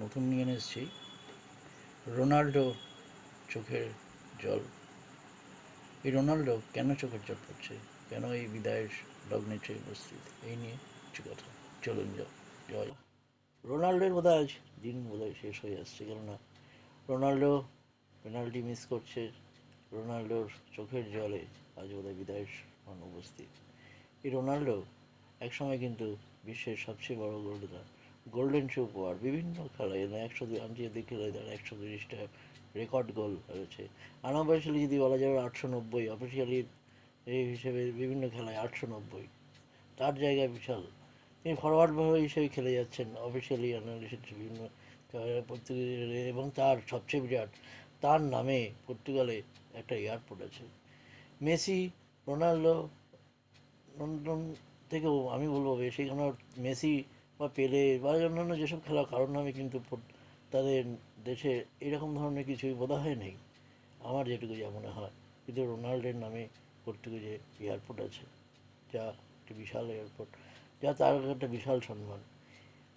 নতুন নিয়ে এসেছি রোনাল্ডো চোখের জল। এই রোনাল্ডো কেন চোখের জল পড়ছে, কেন এই বিদায়ের লগ্নে এসে উপস্থিত, এই নিয়ে কিছু কথা। চলুন জয়। রোনাল্ডোর বোধহয় আজ দিন বোধহয় শেষ হয়ে আসছে, কেননা রোনাল্ডো পেনাল্টি মিস করছে। রোনাল্ডোর চোখের জলে আজ বোধহয় বিদায়ের উপস্থিত। এই রোনাল্ডো একসময় কিন্তু বিশ্বের সবচেয়ে বড় গোল্ডেন শু উপহার বিভিন্ন খেলায় 100 আন্তর্জাতিক খেলায় তার 130টা রেকর্ড গোল হয়েছে। আনঅফিসিয়ালি যদি বলা যায় 890, অফিসিয়ালি এই হিসেবে বিভিন্ন খেলায় 890, তার জায়গায় বিশাল। তিনি ফরওয়ার্ড হিসেবে খেলে যাচ্ছেন অফিসিয়ালি অ্যানালিসিস বিভিন্ন পর্তুগালে, এবং তার সবচেয়ে বিরাট, তার নামে পর্তুগালে একটা এয়ারপোর্ট আছে। মেসি, রোনাল্ডো, লন্ডন থেকেও আমি বলবো বেশি, কেন মেসি বা পেলে বা অন্যান্য যেসব খেলা কারোর নামে কিন্তু তাদের দেশে এরকম ধরনের কিছুই বোধহয় নেই, আমার যেটুকু যা মনে হয়। কিন্তু রোনাল্ডোর নামে পর্তুগালে এয়ারপোর্ট আছে, যা একটি বিশাল এয়ারপোর্ট, যা তার একটা বিশাল সম্মান।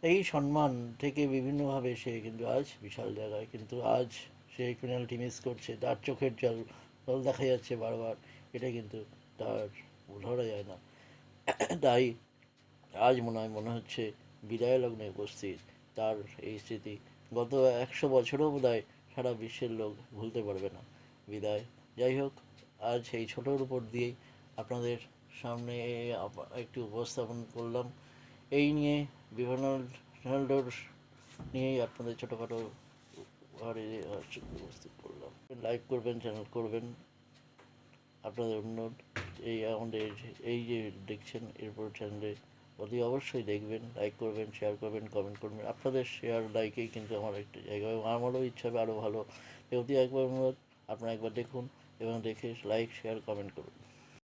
এই সম্মান থেকে বিভিন্নভাবে সে কিন্তু আজ বিশাল জায়গায়, কিন্তু আজ সে পেনাল্টি মিস করছে, তার চোখের জল দেখা যাচ্ছে বারবার। এটা কিন্তু তার ধরা যায় না। তাই আজ মনে হচ্ছে বিদায় লগ্নে উপস্থিত তার এই স্মৃতি। গত 100 বছরও বোধহয় সারা বিশ্বের লোক ভুলতে পারবে না বিদায়। যাই হোক, আজ এই ছোটোর উপর দিয়েই আপনাদের সামনে একটু উপস্থাপন করলাম। এই নিয়ে বিভিন্ন রোনাল্ডোর নিয়েই আপনাদের ছোটোখাটো ঘরে উপস্থিত করলাম। লাইক করবেন, চ্যানেল করবেন, আপনাদের অনুরোধ। এই আমাদের এই যে দেখছেন এরপর চ্যানেলে অতি অবশ্যই দেখবেন, লাইক করবেন, শেয়ার করবেন, কমেন্ট করবেন। আপনাদের শেয়ার লাইকেই কিন্তু আমার একটা জায়গা, এবং আমারও ইচ্ছা হবে আরও ভালো। অতি একবার অনুরোধ, আপনারা একবার দেখুন এবং দেখে লাইক শেয়ার কমেন্ট করুন।